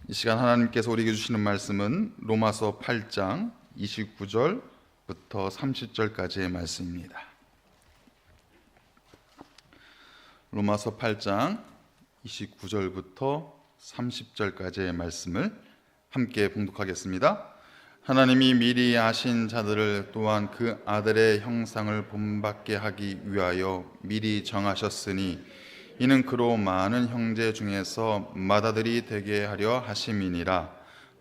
이 시간 하나님께서 우리에게 주시는 말씀은 로마서 8장 29절부터 30절까지의 말씀입니다. 로마서 8장 29절부터 30절까지의 말씀을 함께 봉독하겠습니다. 하나님이 미리 아신 자들을 또한 그 아들의 형상을 본받게 하기 위하여 미리 정하셨으니 이는 그로 많은 형제 중에서 맏아들이 되게 하려 하심이니라.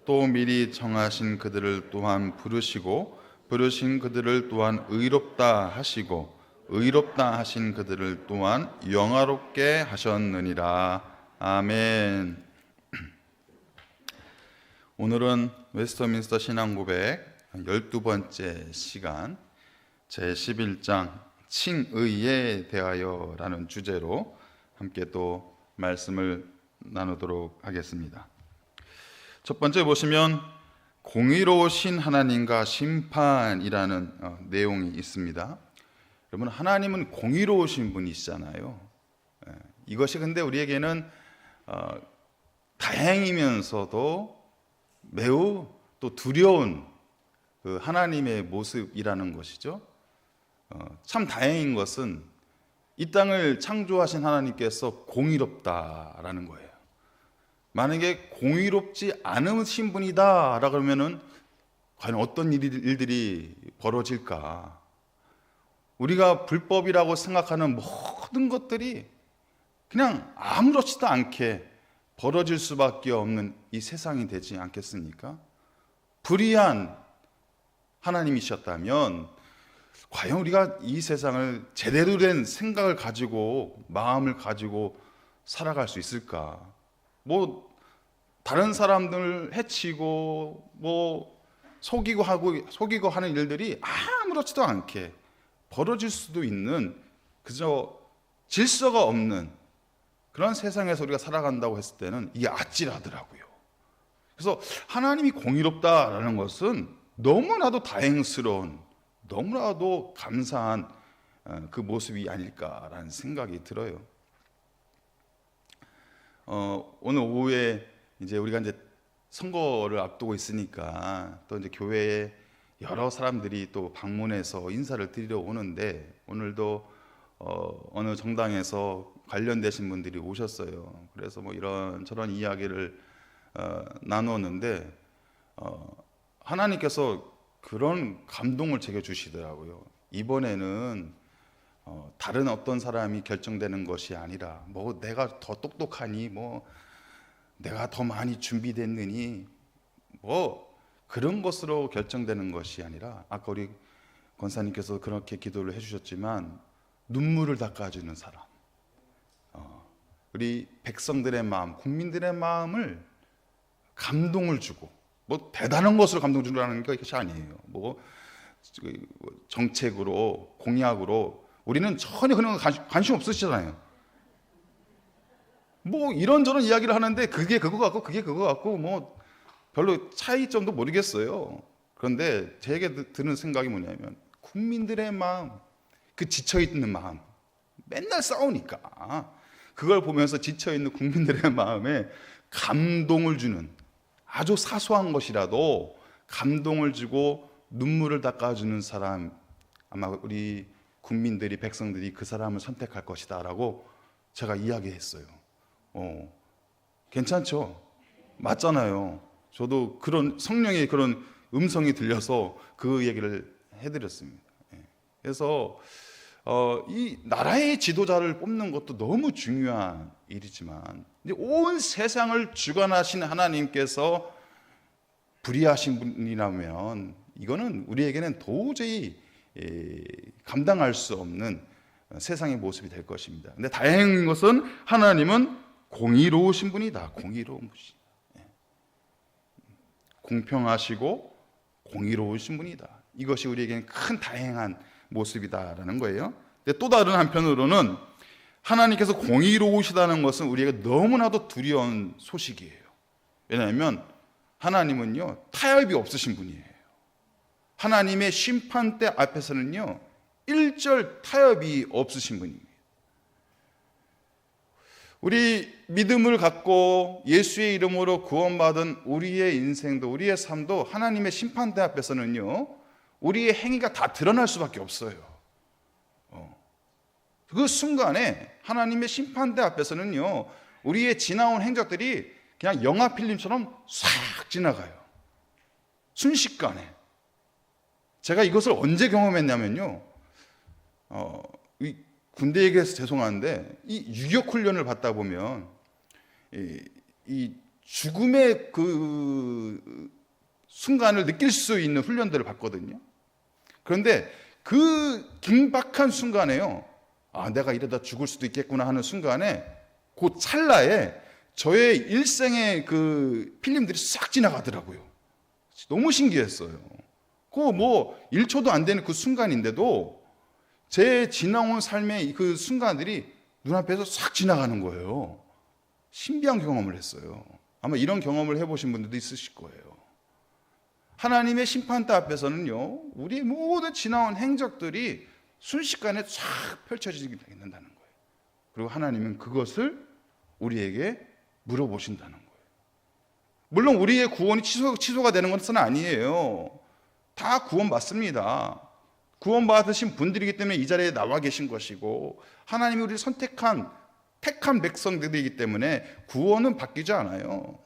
또 미리 정하신 그들을 또한 부르시고 부르신 그들을 또한 의롭다 하시고 의롭다 하신 그들을 또한 영화롭게 하셨느니라. 아멘. 오늘은 웨스터민스터 신앙고백 12번째 시간 제11장 칭의에 대하여라는 주제로 함께 또 말씀을 나누도록 하겠습니다. 첫 번째 보시면 공의로우신 하나님과 심판이라는 내용이 있습니다. 여러분, 하나님은 공의로우신 분이시잖아요. 이것이 근데 우리에게는 다행이면서도 매우 또 두려운 그 하나님의 모습이라는 것이죠. 참 다행인 것은 이 땅을 창조하신 하나님께서 공의롭다라는 거예요. 만약에 공의롭지 않으신 분이다 라고 하면은 과연 어떤 일들이 벌어질까? 우리가 불법이라고 생각하는 모든 것들이 그냥 아무렇지도 않게 벌어질 수밖에 없는 이 세상이 되지 않겠습니까? 불의한 하나님이셨다면 과연 우리가 이 세상을 제대로 된 생각을 가지고 마음을 가지고 살아갈 수 있을까? 다른 사람들을 해치고 속이고 하는 일들이 아무렇지도 않게 벌어질 수도 있는 그저 질서가 없는 그런 세상에서 우리가 살아간다고 했을 때는 이게 아찔하더라고요. 그래서 하나님이 공의롭다라는 것은 너무나도 다행스러운, 너무나도 감사한 그 모습이 아닐까라는 생각이 들어요. 오늘 오후에 우리가 선거를 앞두고 있으니까 또 교회에 여러 사람들이 또 방문해서 인사를 드리러 오는데 오늘도 어느 정당에서 관련되신 분들이 오셨어요. 그래서 이런저런 이야기를 나누었는데 하나님께서 그런 감동을 제게 주시더라고요. 이번에는 다른 어떤 사람이 결정되는 것이 아니라 내가 더 똑똑하니 내가 더 많이 준비됐느니 그런 것으로 결정되는 것이 아니라 아까 우리 권사님께서 그렇게 기도를 해주셨지만 눈물을 닦아주는 사람, 우리 백성들의 마음, 국민들의 마음을 감동을 주고 대단한 것으로 감동 주라는 게 그것이 아니에요. 정책으로 공약으로 우리는 전혀 그런 거 관심 없으시잖아요. 이런저런 이야기를 하는데 그게 그거 같고 그게 그거 같고 별로 차이점도 모르겠어요. 그런데 제게 드는 생각이 뭐냐면 국민들의 마음, 그 지쳐있는 마음, 맨날 싸우니까 그걸 보면서 지쳐있는 국민들의 마음에 감동을 주는, 아주 사소한 것이라도 감동을 주고 눈물을 닦아주는 사람, 아마 우리 국민들이, 백성들이 그 사람을 선택할 것이다 라고 제가 이야기했어요. 괜찮죠? 맞잖아요. 저도 그런 성령의 그런 음성이 들려서 그 얘기를 해드렸습니다. 그래서 이 나라의 지도자를 뽑는 것도 너무 중요한 일이지만 온 세상을 주관하시는 하나님께서 불의하신 분이라면 이거는 우리에게는 도저히 감당할 수 없는 세상의 모습이 될 것입니다. 근데 다행인 것은 하나님은 공의로우신 분이다. 공의로운 분이다. 공평하시고 공의로우신 분이다. 이것이 우리에게는 큰 다행한 모습이다라는 거예요. 근데 또 다른 한편으로는 하나님께서 공의로우시다는 것은 우리에게 너무나도 두려운 소식이에요. 왜냐하면 하나님은요 타협이 없으신 분이에요. 하나님의 심판대 앞에서는요 일절 타협이 없으신 분입니다. 우리 믿음을 갖고 예수의 이름으로 구원받은 우리의 인생도, 우리의 삶도 하나님의 심판대 앞에서는요, 우리의 행위가 다 드러날 수밖에 없어요. 그 순간에 하나님의 심판대 앞에서는요, 우리의 지나온 행적들이 그냥 영화 필름처럼 싹 지나가요. 순식간에. 제가 이것을 언제 경험했냐면요, 군대 얘기해서 죄송한데, 이 유격 훈련을 받다 보면 이 죽음의 그 순간을 느낄 수 있는 훈련들을 받거든요. 그런데 그 긴박한 순간에요, 내가 이러다 죽을 수도 있겠구나 하는 순간에, 그 찰나에 저의 일생의 그 필름들이 싹 지나가더라고요. 너무 신기했어요. 그 1초도 안 되는 그 순간인데도 제 지나온 삶의 그 순간들이 눈앞에서 싹 지나가는 거예요. 신비한 경험을 했어요. 아마 이런 경험을 해보신 분들도 있으실 거예요. 하나님의 심판대 앞에서는요, 우리 모든 지나온 행적들이 순식간에 쫙 펼쳐지게 된다는 거예요. 그리고 하나님은 그것을 우리에게 물어보신다는 거예요. 물론 우리의 구원이 취소가 되는 것은 아니에요. 다 구원받습니다. 구원받으신 분들이기 때문에 이 자리에 나와 계신 것이고, 하나님이 우리를 택한 백성들이기 때문에 구원은 바뀌지 않아요.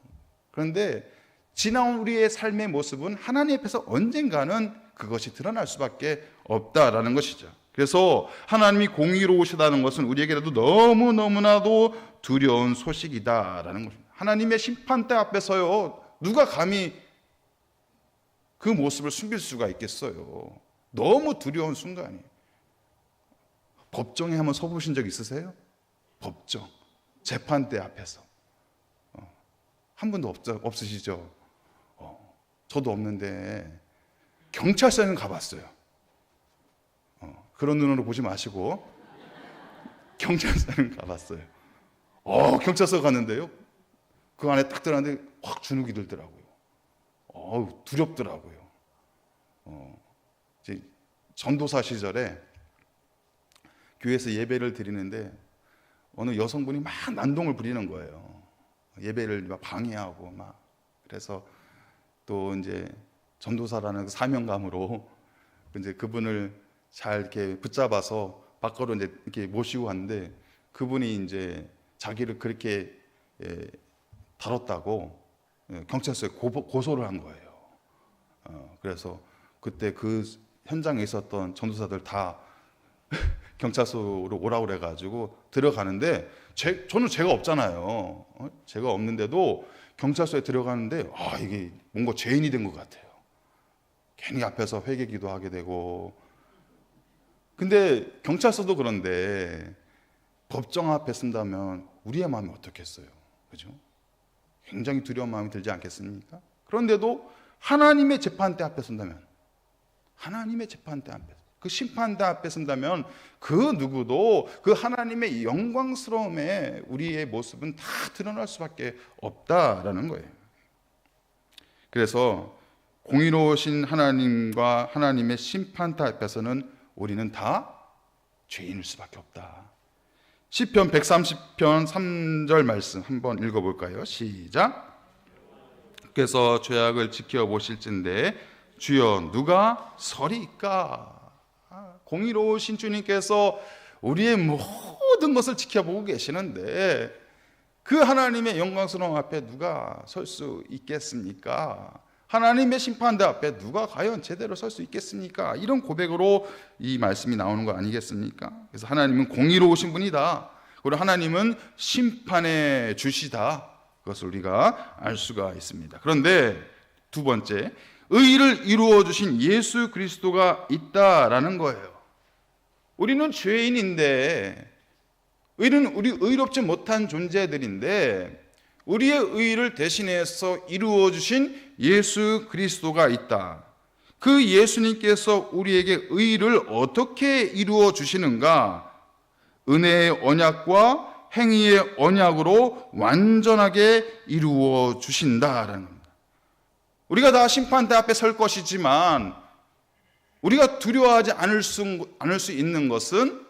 그런데 지나온 우리의 삶의 모습은 하나님 앞에서 언젠가는 그것이 드러날 수밖에 없다라는 것이죠. 그래서 하나님이 공의로우시다는 것은 우리에게라도 너무너무나도 두려운 소식이다라는 것입니다. 하나님의 심판대 앞에서요, 누가 감히 그 모습을 숨길 수가 있겠어요. 너무 두려운 순간이에요. 법정에 한번 서보신 적 있으세요? 법정, 재판대 앞에서 한 분도 없으시죠? 저도 없는데 경찰서에는 가봤어요. 그런 눈으로 보지 마시고 경찰서에는 가봤어요. 경찰서 갔는데요, 그 안에 딱 들어갔는데 확 주눅이 들더라고요. 두렵더라고요. 전도사 시절에 교회에서 예배를 드리는데 어느 여성분이 막 난동을 부리는 거예요. 예배를 막 방해하고 막. 그래서 또 이제 전도사라는 사명감으로 이제 그분을 잘 이렇게 붙잡아서 밖으로 이제 이렇게 모시고 갔는데, 그분이 이제 자기를 그렇게 다뤘다고 경찰서에 고소를 한 거예요. 그래서 그때 그 현장에 있었던 전도사들 다 경찰서로 오라고 그래가지고 들어가는데, 저는 죄가 없잖아요. 죄가 없는데도 경찰서에 들어가는데 이게 뭔가 죄인이 된 것 같아요. 괜히 앞에서 회개기도 하게 되고. 근데 경찰서도 그런데 법정 앞에 쓴다면 우리의 마음이 어떻겠어요? 그죠? 굉장히 두려운 마음이 들지 않겠습니까? 그런데도 하나님의 재판대 앞에 쓴다면, 하나님의 재판대 앞에, 그 심판대 앞에 쓴다면 그 누구도 그 하나님의 영광스러움에 우리의 모습은 다 드러날 수밖에 없다라는 거예요. 그래서 공의로우신 하나님과 하나님의 심판대 앞에서는 우리는 다 죄인일 수밖에 없다. 시편 130편 3절 말씀 한번 읽어볼까요? 시작. 그래서 죄악을 지켜보실진대 주여 누가 서리이까. 공의로우신 주님께서 우리의 모든 것을 지켜보고 계시는데 그 하나님의 영광스러움 앞에 누가 설 수 있겠습니까? 하나님의 심판대 앞에 누가 과연 제대로 설 수 있겠습니까? 이런 고백으로 이 말씀이 나오는 거 아니겠습니까? 그래서 하나님은 공의로우신 분이다. 그리고 하나님은 심판의 주시다. 그것을 우리가 알 수가 있습니다. 그런데 두 번째, 의를 이루어 주신 예수 그리스도가 있다라는 거예요. 우리는 죄인인데, 우리 의롭지 못한 존재들인데, 우리의 의를 대신해서 이루어 주신 예수 그리스도가 있다. 그 예수님께서 우리에게 의를 어떻게 이루어 주시는가? 은혜의 언약과 행위의 언약으로 완전하게 이루어 주신다라는 겁니다. 우리가 다 심판대 앞에 설 것이지만 우리가 두려워하지 않을 수 있는 것은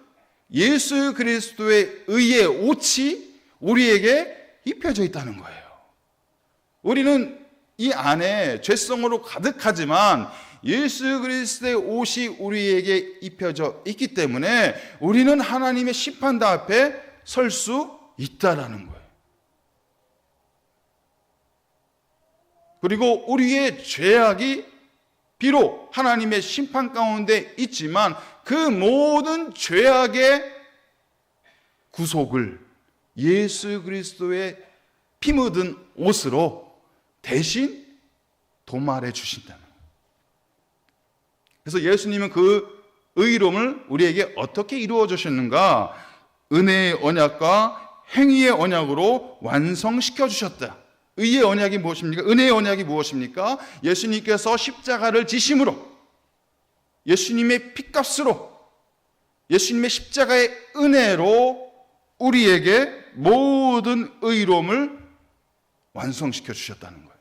예수 그리스도의 의의 옷이 우리에게 입혀져 있다는 거예요. 우리는 이 안에 죄성으로 가득하지만 예수 그리스도의 옷이 우리에게 입혀져 있기 때문에 우리는 하나님의 심판대 앞에 설 수 있다라는 거예요. 그리고 우리의 죄악이 비록 하나님의 심판 가운데 있지만 그 모든 죄악의 구속을 예수 그리스도의 피 묻은 옷으로 대신 도말해 주신다는 거예요. 그래서 예수님은 그 의로움을 우리에게 어떻게 이루어 주셨는가? 은혜의 언약과 행위의 언약으로 완성시켜 주셨다. 의의 언약이 무엇입니까? 은혜의 언약이 무엇입니까? 예수님께서 십자가를 지심으로, 예수님의 핏값으로, 예수님의 십자가의 은혜로 우리에게 모든 의로움을 완성시켜 주셨다는 거예요.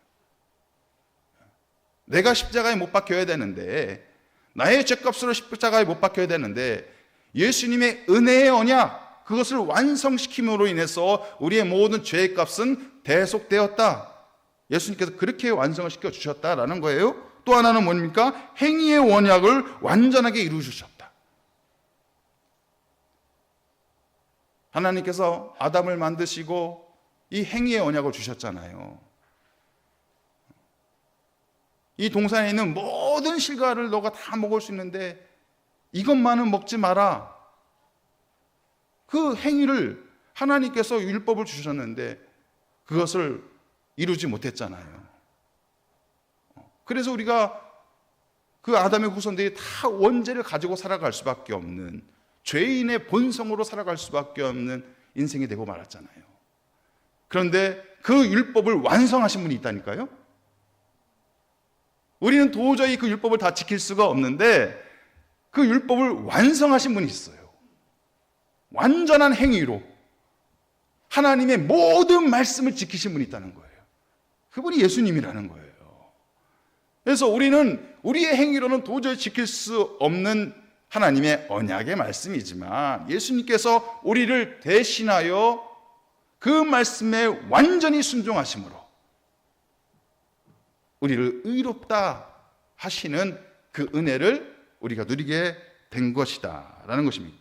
내가 십자가에 못 박혀야 되는데, 나의 죄값으로 십자가에 못 박혀야 되는데 예수님의 은혜의 언약, 그것을 완성시킴으로 인해서 우리의 모든 죄의 값은 대속되었다. 예수님께서 그렇게 완성을 시켜주셨다라는 거예요. 또 하나는 뭡니까? 행위의 언약을 완전하게 이루어주셨다. 하나님께서 아담을 만드시고 이 행위의 언약을 주셨잖아요. 이 동산에 있는 모든 실과를 너가 다 먹을 수 있는데 이것만은 먹지 마라. 그 행위를 하나님께서 율법을 주셨는데 그것을 이루지 못했잖아요. 그래서 우리가 그 아담의 후손들이 다 원죄를 가지고 살아갈 수밖에 없는, 죄인의 본성으로 살아갈 수밖에 없는 인생이 되고 말았잖아요. 그런데 그 율법을 완성하신 분이 있다니까요. 우리는 도저히 그 율법을 다 지킬 수가 없는데 그 율법을 완성하신 분이 있어요. 완전한 행위로 하나님의 모든 말씀을 지키신 분이 있다는 거예요. 그분이 예수님이라는 거예요. 그래서 우리는 우리의 행위로는 도저히 지킬 수 없는 하나님의 언약의 말씀이지만 예수님께서 우리를 대신하여 그 말씀에 완전히 순종하심으로 우리를 의롭다 하시는 그 은혜를 우리가 누리게 된 것이다 라는 것입니다.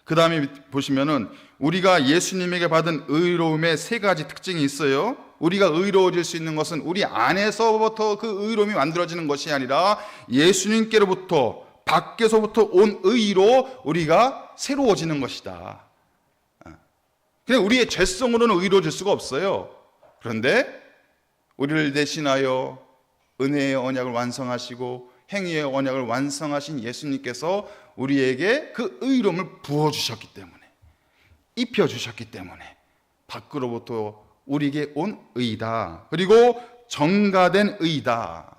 그 다음에 보시면은 우리가 예수님에게 받은 의로움의 세 가지 특징이 있어요. 우리가 의로워질 수 있는 것은 우리 안에서부터 그 의로움이 만들어지는 것이 아니라 예수님께로부터, 밖에서부터 온 의로 우리가 새로워지는 것이다. 그냥 우리의 죄성으로는 의로워질 수가 없어요. 그런데 우리를 대신하여 은혜의 언약을 완성하시고 행위의 언약을 완성하신 예수님께서 우리에게 그 의로움을 부어주셨기 때문에, 입혀주셨기 때문에 밖으로부터 우리에게 온 의다. 그리고 정가된 의다.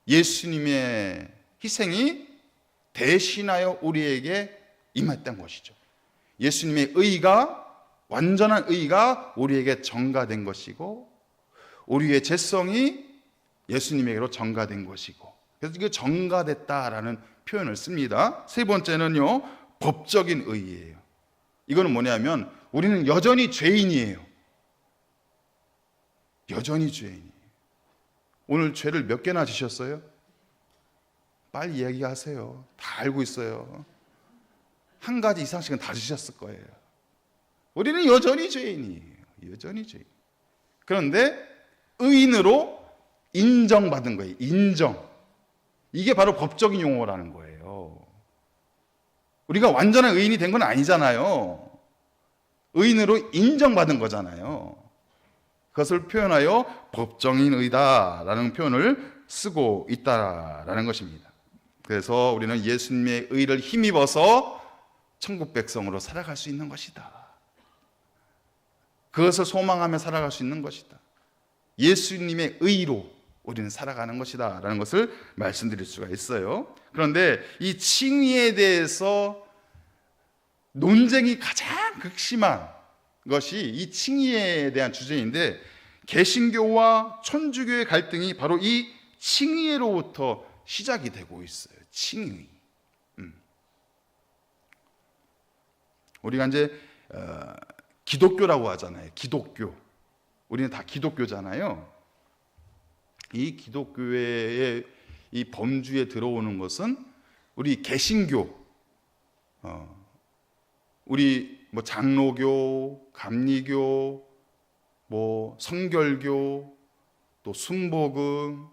예수님의 희생이 대신하여 우리에게 임했던 것이죠. 예수님의 의가, 완전한 의가 우리에게 정가된 것이고 우리의 죄성이 예수님에게로 정가된 것이고, 그래서 이게 정가됐다라는 표현을 씁니다. 세 번째는요, 법적인 의예요. 이거는 뭐냐면 우리는 여전히 죄인이에요. 여전히 죄인이에요. 오늘 죄를 몇 개나 지셨어요? 빨리 이야기하세요. 다 알고 있어요. 한 가지 이상씩은 다 지셨을 거예요. 우리는 여전히 죄인이에요. 여전히 죄인. 그런데 의인으로 인정받은 거예요. 인정. 이게 바로 법적인 용어라는 거예요. 우리가 완전한 의인이 된 건 아니잖아요. 의인으로 인정받은 거잖아요. 그것을 표현하여 법정인 의다라는 표현을 쓰고 있다라는 것입니다. 그래서 우리는 예수님의 의를 힘입어서 천국 백성으로 살아갈 수 있는 것이다. 그것을 소망하며 살아갈 수 있는 것이다. 예수님의 의로 우리는 살아가는 것이다 라는 것을 말씀드릴 수가 있어요. 그런데 이 칭의에 대해서 논쟁이 가장 극심한 것이 이 칭의에 대한 주제인데, 개신교와 천주교의 갈등이 바로 이 칭의로부터 시작이 되고 있어요. 칭의. 우리가 이제 기독교라고 하잖아요. 기독교. 우리는 다 기독교잖아요. 이 기독교의 이 범주에 들어오는 것은 우리 개신교, 우리 뭐 장로교, 감리교, 뭐 성결교, 또 순복음,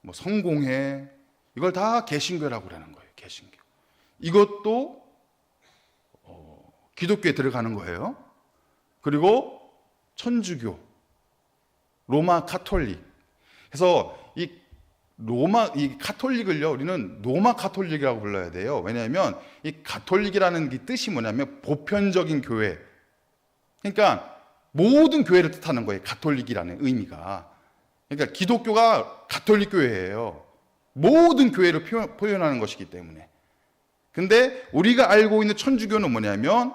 뭐 성공회, 이걸 다 개신교라고 그러는 거예요. 개신교. 이것도 기독교에 들어가는 거예요. 그리고 천주교, 로마 가톨릭. 그래서 이 가톨릭을요, 우리는 로마 가톨릭이라고 불러야 돼요. 왜냐하면 이 가톨릭이라는 게 뜻이 뭐냐면 보편적인 교회. 그러니까 모든 교회를 뜻하는 거예요. 가톨릭이라는 의미가. 그러니까 기독교가 가톨릭 교회예요. 모든 교회를 표현하는 것이기 때문에. 근데 우리가 알고 있는 천주교는 뭐냐면,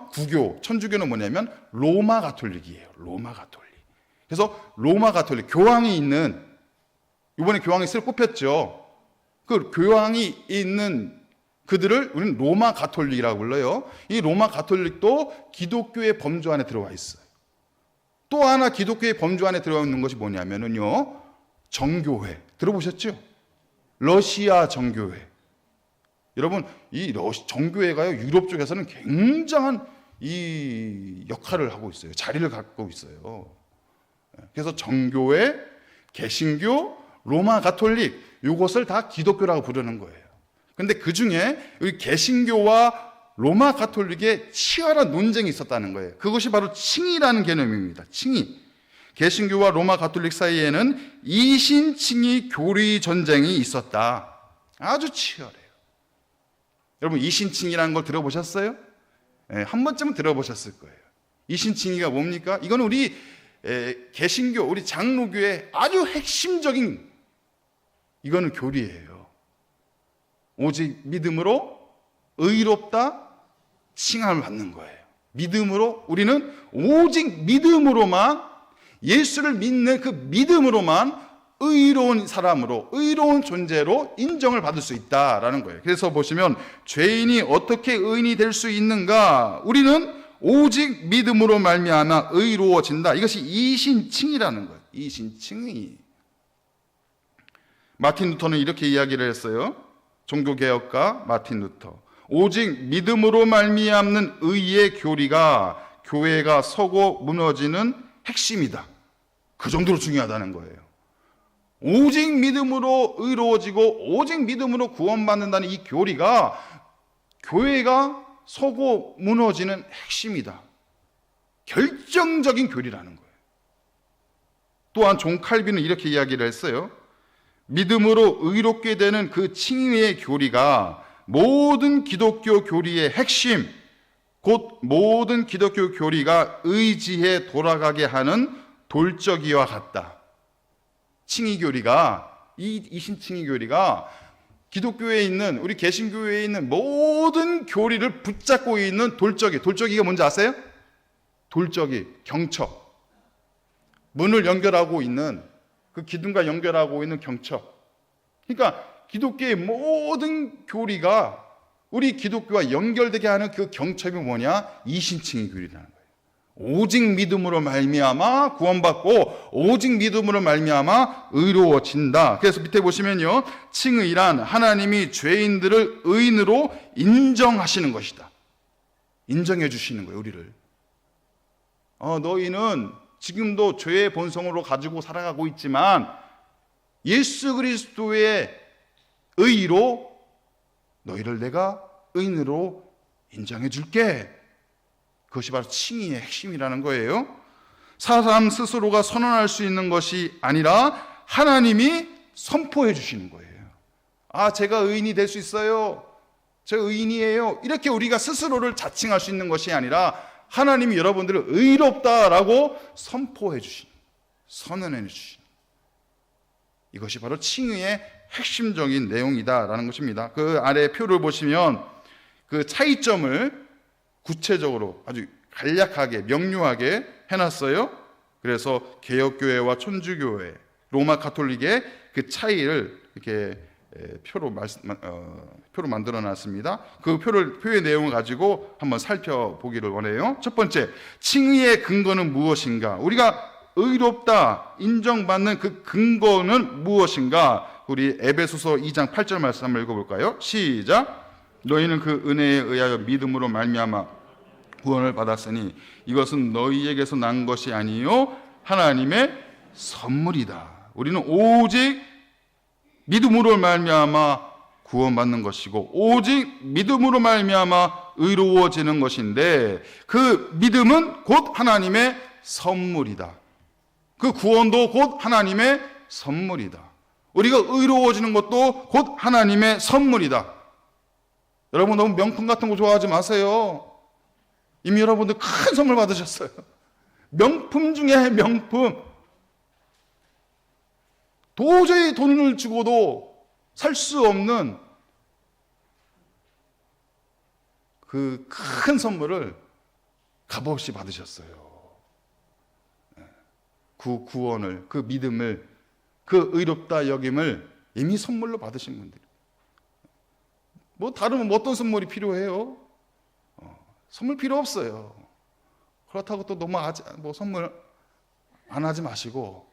천주교는 뭐냐면 로마 가톨릭이에요. 로마 가톨릭. 그래서 로마 가톨릭, 교황이 있는, 이번에 교황이 새로 뽑혔죠. 그 교황이 있는 그들을 우리는 로마 가톨릭이라고 불러요. 이 로마 가톨릭도 기독교의 범주 안에 들어와 있어요. 또 하나 기독교의 범주 안에 들어와 있는 것이 뭐냐면요, 정교회. 들어보셨죠? 러시아 정교회. 여러분, 이 정교회가요, 유럽 쪽에서는 굉장한 이 역할을 하고 있어요. 자리를 갖고 있어요. 그래서 정교회, 개신교, 로마 가톨릭, 이것을 다 기독교라고 부르는 거예요. 근데 그 중에 이 개신교와 로마 가톨릭의 치열한 논쟁이 있었다는 거예요. 그것이 바로 칭의라는 개념입니다. 칭의. 개신교와 로마 가톨릭 사이에는 이신칭의 교리 전쟁이 있었다. 아주 치열해요. 여러분, 이신칭의라는 걸 들어보셨어요? 네, 한 번쯤은 들어보셨을 거예요. 이신칭의가 뭡니까? 이건 우리 개신교, 우리 장로교의 아주 핵심적인, 이거는 교리예요. 오직 믿음으로 의롭다 칭함을 받는 거예요. 믿음으로, 우리는 오직 믿음으로만, 예수를 믿는 그 믿음으로만 의로운 사람으로, 의로운 존재로 인정을 받을 수 있다라는 거예요. 그래서 보시면 죄인이 어떻게 의인이 될 수 있는가? 우리는 오직 믿음으로 말미암아 의로워진다. 이것이 이신칭이라는 거예요. 이신칭이. 마틴 루터는 이렇게 이야기를 했어요. 종교개혁가 마틴 루터. 오직 믿음으로 말미암는 의의 교리가 교회가 서고 무너지는 핵심이다. 그 정도로 중요하다는 거예요. 오직 믿음으로 의로워지고 오직 믿음으로 구원받는다는 이 교리가 교회가 서고 무너지는 핵심이다. 결정적인 교리라는 거예요. 또한 존 칼빈은 이렇게 이야기를 했어요. 믿음으로 의롭게 되는 그 칭의의 교리가 모든 기독교 교리의 핵심, 곧 모든 기독교 교리가 의지에 돌아가게 하는 돌적이와 같다. 칭의 교리가, 이신칭의 교리가 기독교에 있는, 우리 개신교회에 있는 모든 교리를 붙잡고 있는 돌적이가 뭔지 아세요? 돌적이, 경첩. 문을 연결하고 있는, 그 기둥과 연결하고 있는 경첩. 그러니까 기독교의 모든 교리가 우리 기독교와 연결되게 하는 그 경첩이 뭐냐? 이신칭의 교리라는 거예요. 오직 믿음으로 말미암아 구원받고 오직 믿음으로 말미암아 의로워진다. 그래서 밑에 보시면요, 칭의란 하나님이 죄인들을 의인으로 인정하시는 것이다. 인정해 주시는 거예요, 우리를. 너희는 지금도 죄의 본성으로 가지고 살아가고 있지만 예수 그리스도의 의로 너희를 내가 의인으로 인정해 줄게. 그것이 바로 칭의의 핵심이라는 거예요. 사람 스스로가 선언할 수 있는 것이 아니라 하나님이 선포해 주시는 거예요. 제가 의인이 될 수 있어요. 제가 의인이에요. 이렇게 우리가 스스로를 자칭할 수 있는 것이 아니라 하나님이 여러분들을 의롭다라고 선포해 주시는, 선언해 주시는, 이것이 바로 칭의의 핵심적인 내용이다라는 것입니다. 그 아래 표를 보시면 그 차이점을 구체적으로 아주 간략하게 명료하게 해놨어요. 그래서 개혁교회와 천주교회, 로마 가톨릭의 그 차이를 이렇게 표로 만들어 놨습니다. 그 표의 내용을 가지고 한번 살펴보기를 원해요. 첫 번째, 칭의의 근거는 무엇인가? 우리가 의롭다 인정받는 그 근거는 무엇인가? 우리 에베소서 2장 8절 말씀 한번 읽어볼까요? 시작. 너희는 그 은혜에 의하여 믿음으로 말미암아 구원을 받았으니 이것은 너희에게서 난 것이 아니요 하나님의 선물이다. 우리는 오직 믿음으로 말미암아 구원받는 것이고 오직 믿음으로 말미암아 의로워지는 것인데 그 믿음은 곧 하나님의 선물이다. 그 구원도 곧 하나님의 선물이다. 우리가 의로워지는 것도 곧 하나님의 선물이다. 여러분 너무 명품 같은 거 좋아하지 마세요. 이미 여러분들 큰 선물 받으셨어요. 명품 중에 명품. 도저히 돈을 주고도 살 수 없는 그 큰 선물을 값없이 받으셨어요. 그 구원을, 그 믿음을, 그 의롭다 여김을 이미 선물로 받으신 분들. 뭐 다른 어떤 선물이 필요해요? 선물 필요 없어요. 그렇다고 또 너무 선물 안 하지 마시고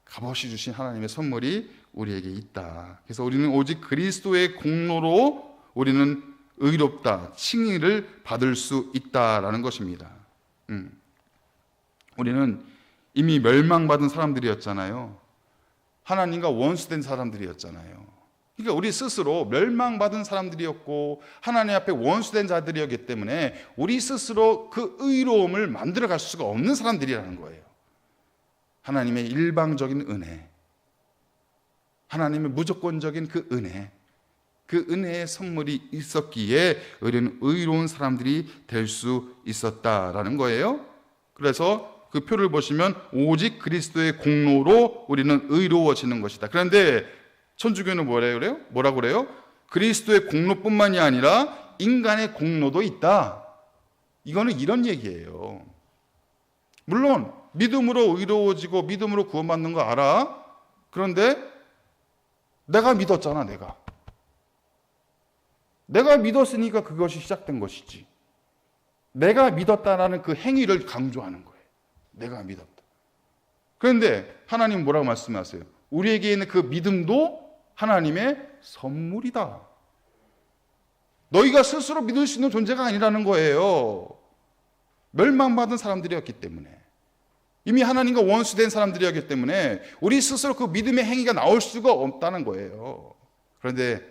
값없이 주신 하나님의 선물이 우리에게 있다. 그래서 우리는 오직 그리스도의 공로로 우리는 의롭다, 칭의를 받을 수 있다라는 것입니다. 우리는 이미 멸망받은 사람들이었잖아요. 하나님과 원수된 사람들이었잖아요. 그러니까 우리 스스로 멸망받은 사람들이었고 하나님 앞에 원수된 자들이었기 때문에 우리 스스로 그 의로움을 만들어갈 수가 없는 사람들이라는 거예요. 하나님의 일방적인 은혜, 하나님의 무조건적인 그 은혜, 그 은혜의 선물이 있었기에 우리는 의로운 사람들이 될 수 있었다라는 거예요. 그래서 그 표를 보시면 오직 그리스도의 공로로 우리는 의로워지는 것이다. 그런데 천주교는 뭐라고 그래요? 그리스도의 공로뿐만이 아니라 인간의 공로도 있다. 이거는 이런 얘기예요. 물론 믿음으로 의로워지고 믿음으로 구원받는 거 알아. 그런데 내가 믿었잖아. 내가 믿었으니까 그것이 시작된 것이지. 내가 믿었다라는 그 행위를 강조하는 거예요. 내가 믿었다. 그런데 하나님 뭐라고 말씀하세요? 우리에게 있는 그 믿음도 하나님의 선물이다. 너희가 스스로 믿을 수 있는 존재가 아니라는 거예요. 멸망받은 사람들이었기 때문에, 이미 하나님과 원수된 사람들이었기 때문에 우리 스스로 그 믿음의 행위가 나올 수가 없다는 거예요. 그런데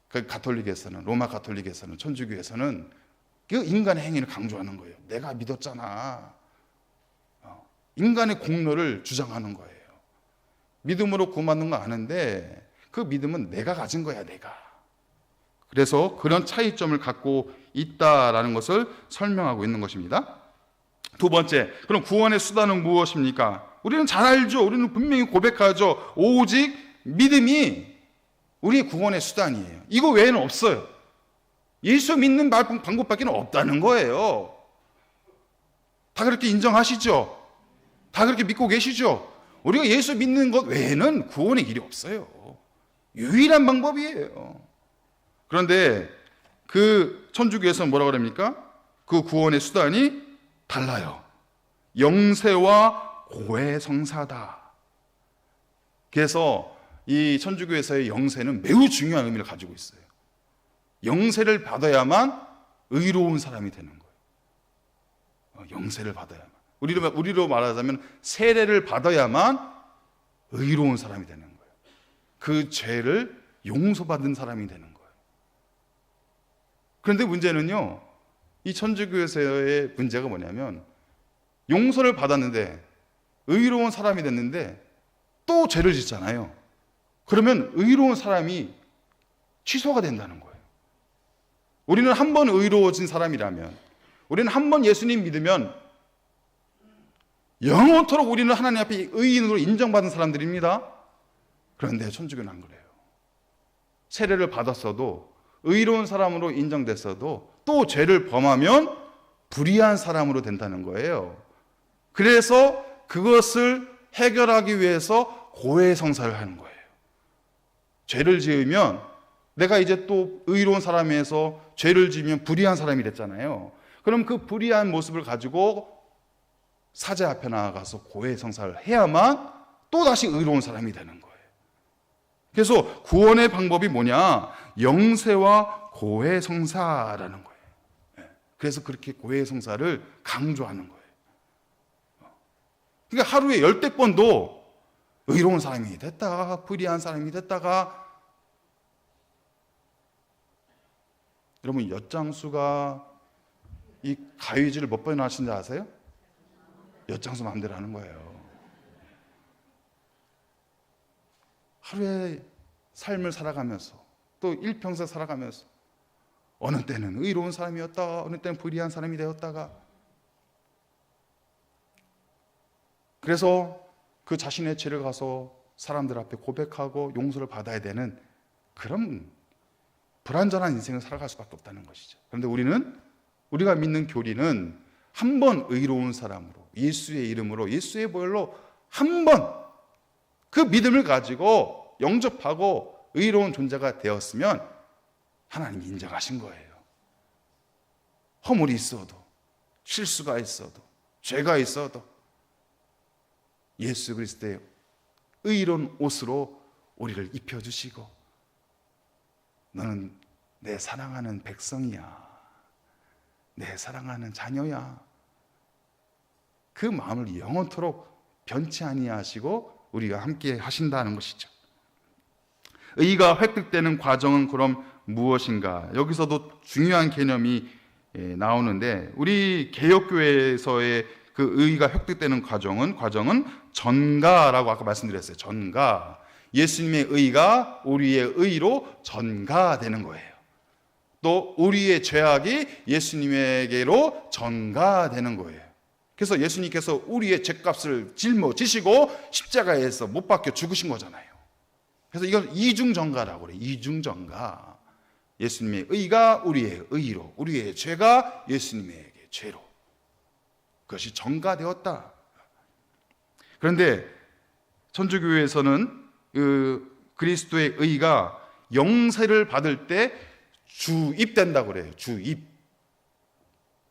그 가톨릭에서는, 로마 가톨릭에서는, 천주교에서는 그 인간의 행위를 강조하는 거예요. 내가 믿었잖아. 인간의 공로를 주장하는 거예요. 믿음으로 구원받는 거 아는데 그 믿음은 내가 가진 거야, 내가. 그래서 그런 차이점을 갖고 있다라는 것을 설명하고 있는 것입니다. 두 번째, 그럼 구원의 수단은 무엇입니까? 우리는 잘 알죠. 우리는 분명히 고백하죠. 오직 믿음이 우리의 구원의 수단이에요. 이거 외에는 없어요. 예수 믿는 방법밖에 없다는 거예요. 다 그렇게 인정하시죠? 다 그렇게 믿고 계시죠? 우리가 예수 믿는 것 외에는 구원의 길이 없어요. 유일한 방법이에요. 그런데 그 천주교에서는 뭐라고 그럽니까? 그 구원의 수단이 달라요. 영세와 고해성사다. 그래서 이 천주교에서의 영세는 매우 중요한 의미를 가지고 있어요. 영세를 받아야만 의로운 사람이 되는 거예요. 영세를 받아야만. 우리로 말하자면 세례를 받아야만 의로운 사람이 되는 거예요. 그 죄를 용서받은 사람이 되는 거예요. 그런데 문제는요, 이 천주교에서의 문제가 뭐냐면 용서를 받았는데 의로운 사람이 됐는데 또 죄를 짓잖아요. 그러면 의로운 사람이 취소가 된다는 거예요. 우리는 한 번 의로워진 사람이라면, 우리는 한 번 예수님 믿으면 영원토록 우리는 하나님 앞에 의인으로 인정받은 사람들입니다. 그런데 천주교는 안 그래요. 세례를 받았어도, 의로운 사람으로 인정됐어도 또 죄를 범하면 불의한 사람으로 된다는 거예요. 그래서 그것을 해결하기 위해서 고해성사를 하는 거예요. 죄를 지으면 내가 이제 또 의로운 사람에서 죄를 지으면 불의한 사람이 됐잖아요. 그럼 그 불의한 모습을 가지고 사제 앞에 나아가서 고해성사를 해야만 또다시 의로운 사람이 되는 거예요. 그래서 구원의 방법이 뭐냐? 영세와 고해성사라는 거예요. 그래서 그렇게 고해성사를 강조하는 거예요. 그러니까 하루에 10번도 의로운 사람이 됐다가 불의한 사람이 됐다가, 여러분 엿장수가 이 가위질을 몇 번이나 하신지 아세요? 엿장수 마음대로 하는 거예요. 하루에 삶을 살아가면서 또 일평생 살아가면서 어느 때는 의로운 사람이었다가 어느 때는 불의한 사람이 되었다가, 그래서 그 자신의 죄를 가서 사람들 앞에 고백하고 용서를 받아야 되는 그런 불완전한 인생을 살아갈 수밖에 없다는 것이죠. 그런데 우리가 믿는 교리는 한 번 의로운 사람으로, 예수의 이름으로, 예수의 보혈로 한 번 그 믿음을 가지고 영접하고 의로운 존재가 되었으면 하나님이 인정하신 거예요. 허물이 있어도, 실수가 있어도, 죄가 있어도 예수 그리스도의 의로운 옷으로 우리를 입혀주시고, 너는 내 사랑하는 백성이야, 내 사랑하는 자녀야, 그 마음을 영원토록 변치 아니하시고 우리가 함께 하신다는 것이죠. 의가 획득되는 과정은 그럼 무엇인가? 여기서도 중요한 개념이 나오는데, 우리 개혁교회에서의 그 의가 획득되는 과정은 전가라고 아까 말씀드렸어요. 전가. 예수님의 의가 우리의 의로 전가되는 거예요. 또 우리의 죄악이 예수님에게로 전가되는 거예요. 그래서 예수님께서 우리의 죄값을 짊어지시고 십자가에서 못 박혀 죽으신 거잖아요. 그래서 이건 이중전가라고 그래요. 이중전가. 예수님의 의가 우리의 의로, 우리의 죄가 예수님에게 죄로, 그것이 전가되었다. 그런데 천주교에서는 그리스도의 의가 영세를 받을 때 주입된다고 그래요.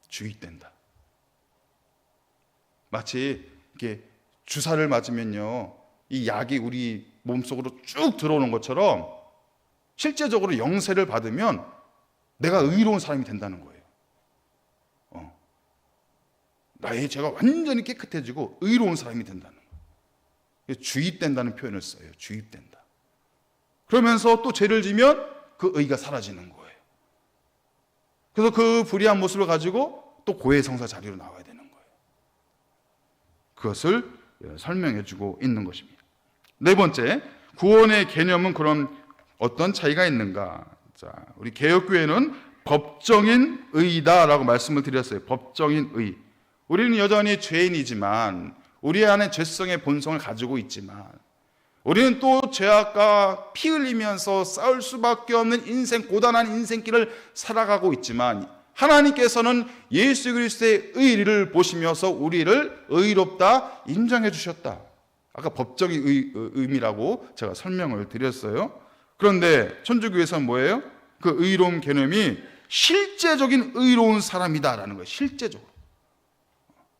주입된다. 마치 이렇게 주사를 맞으면요, 이 약이 우리 몸속으로 쭉 들어오는 것처럼 실제적으로 영세를 받으면 내가 의로운 사람이 된다는 거예요. 나의 죄가 완전히 깨끗해지고 의로운 사람이 된다는 거예요. 주입된다는 표현을 써요. 주입된다. 그러면서 또 죄를 지면 그 의가 사라지는 거예요. 그래서 그 불의한 모습을 가지고 또 고해성사 자리로 나와야 되는 거예요. 그것을 설명해 주고 있는 것입니다. 네 번째, 구원의 개념은 그럼 어떤 차이가 있는가? 자, 우리 개혁교회는 법정인 의다라고 말씀을 드렸어요. 법정인 의. 우리는 여전히 죄인이지만, 우리 안에 죄성의 본성을 가지고 있지만, 우리는 또 죄악과 피 흘리면서 싸울 수밖에 없는 인생, 고단한 인생길을 살아가고 있지만, 하나님께서는 예수 그리스도의 의를 보시면서 우리를 의롭다 인정해 주셨다. 아까 법적인 의미라고 제가 설명을 드렸어요. 그런데 천주교에서는 뭐예요? 그 의로움 개념이 실제적인 의로운 사람이다라는 거예요. 실제적으로.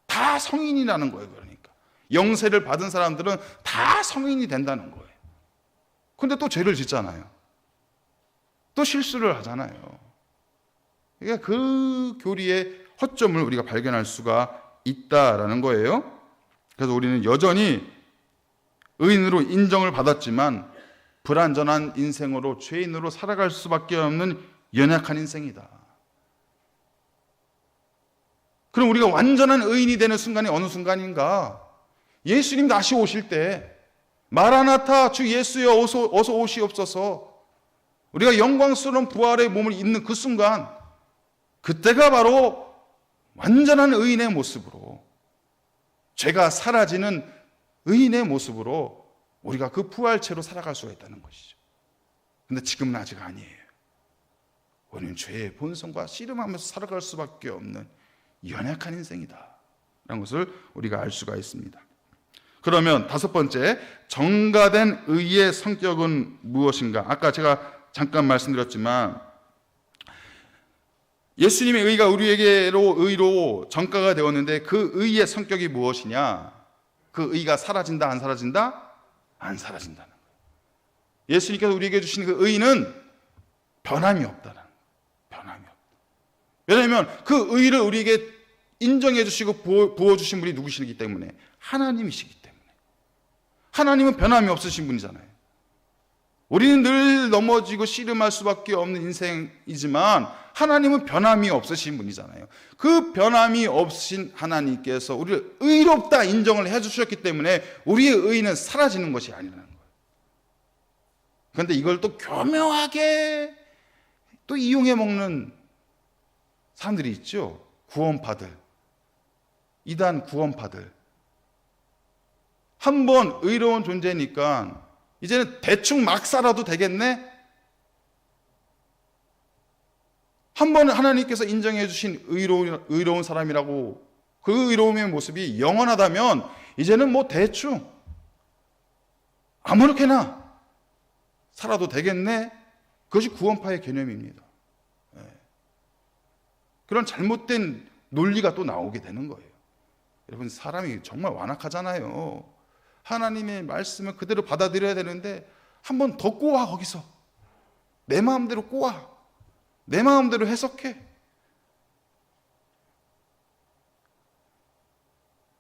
다 성인이라는 거예요. 그러니까 영세를 받은 사람들은 다 성인이 된다는 거예요. 근데 또 죄를 짓잖아요. 또 실수를 하잖아요. 그러니까 그 교리의 허점을 우리가 발견할 수가 있다라는 거예요. 그래서 우리는 여전히 의인으로 인정을 받았지만 불완전한 인생으로, 죄인으로 살아갈 수밖에 없는 연약한 인생이다. 그럼 우리가 완전한 의인이 되는 순간이 어느 순간인가? 예수님 다시 오실 때, 마라나타 주 예수여 어서 오시옵소서, 우리가 영광스러운 부활의 몸을 입는 그 순간, 그때가 바로 완전한 의인의 모습으로, 죄가 사라지는 의인의 모습으로 우리가 그 부활체로 살아갈 수가 있다는 것이죠. 그런데 지금은 아직 아니에요. 우리는 죄의 본성과 씨름하면서 살아갈 수밖에 없는 연약한 인생이다 라는 것을 우리가 알 수가 있습니다. 그러면 다섯 번째, 정가된 의의 성격은 무엇인가? 아까 제가 잠깐 말씀드렸지만 예수님의 의가 우리에게로 의로 정가가 되었는데 그 의의 성격이 무엇이냐? 그 의가 사라진다, 안 사라진다? 안 사라진다는 거예요. 예수님께서 우리에게 주신 그 의는 변함이 없다는 거예요. 변함이 없다. 왜냐하면 그 의를 우리에게 인정해 주시고 부어주신 분이 누구시기 때문에 하나님이시기 때문에. 하나님은 변함이 없으신 분이잖아요. 우리는 늘 넘어지고 씨름할 수밖에 없는 인생이지만 하나님은 변함이 없으신 분이잖아요. 그 변함이 없으신 하나님께서 우리를 의롭다 인정을 해주셨기 때문에 우리의 의는 사라지는 것이 아니라는 거예요. 그런데 이걸 또 교묘하게 또 이용해 먹는 사람들이 있죠. 구원파들, 이단 구원파들. 한번 의로운 존재니까 이제는 대충 막 살아도 되겠네? 한 번 하나님께서 인정해 주신 의로운 사람이라고 그 의로움의 모습이 영원하다면 이제는 뭐 대충 아무렇게나 살아도 되겠네? 그것이 구원파의 개념입니다. 그런 잘못된 논리가 또 나오게 되는 거예요. 여러분, 사람이 정말 완악하잖아요. 하나님의 말씀을 그대로 받아들여야 되는데 한 번 더 꼬아. 거기서 내 마음대로 꼬아, 내 마음대로 해석해.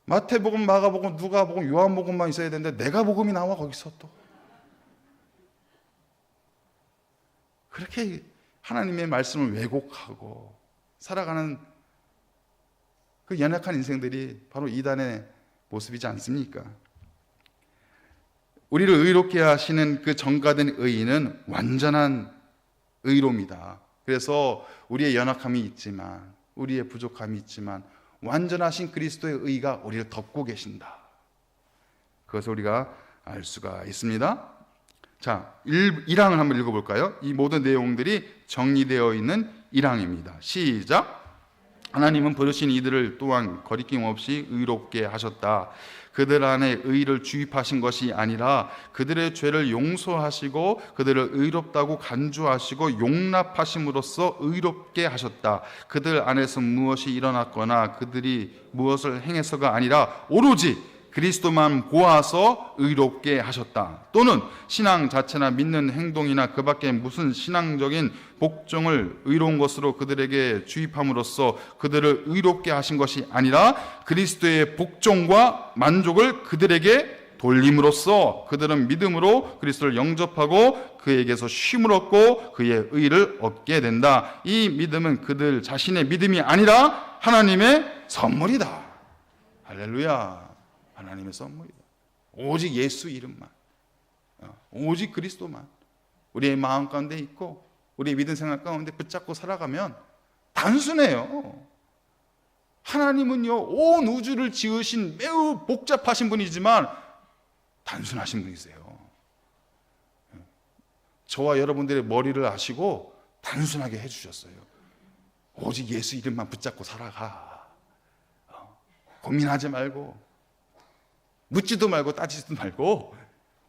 마태복음, 마가복음, 누가복음, 요한복음만 있어야 되는데 내가 복음이 나와. 거기서 또 그렇게 하나님의 말씀을 왜곡하고 살아가는 그 연약한 인생들이 바로 이단의 모습이지 않습니까? 우리를 의롭게 하시는 그 정가된 의는 완전한 의로입니다. 그래서 우리의 연약함이 있지만, 우리의 부족함이 있지만 완전하신 그리스도의 의가 우리를 덮고 계신다. 그것을 우리가 알 수가 있습니다. 자, 1항을 한번 읽어볼까요? 이 모든 내용들이 정리되어 있는 1항입니다. 시작. 하나님은 부르신 이들을 또한 거리낌 없이 의롭게 하셨다. 그들 안에 의를 주입하신 것이 아니라 그들의 죄를 용서하시고 그들을 의롭다고 간주하시고 용납하심으로써 의롭게 하셨다. 그들 안에서 무엇이 일어났거나 그들이 무엇을 행해서가 아니라 오로지 그리스도만 보아서 의롭게 하셨다. 또는 신앙 자체나 믿는 행동이나 그 밖에 무슨 신앙적인 복종을 의로운 것으로 그들에게 주입함으로써 그들을 의롭게 하신 것이 아니라 그리스도의 복종과 만족을 그들에게 돌림으로써 그들은 믿음으로 그리스도를 영접하고 그에게서 쉼을 얻고 그의 의를 얻게 된다. 이 믿음은 그들 자신의 믿음이 아니라 하나님의 선물이다. 할렐루야. 하나님의 선물이다. 오직 예수 이름만, 오직 그리스도만 우리의 마음 가운데 있고 우리의 믿음 생활 가운데 붙잡고 살아가면 단순해요. 하나님은요, 온 우주를 지으신 매우 복잡하신 분이지만 단순하신 분이세요. 저와 여러분들의 머리를 아시고 단순하게 해주셨어요. 오직 예수 이름만 붙잡고 살아가. 고민하지 말고 묻지도 말고 따지지도 말고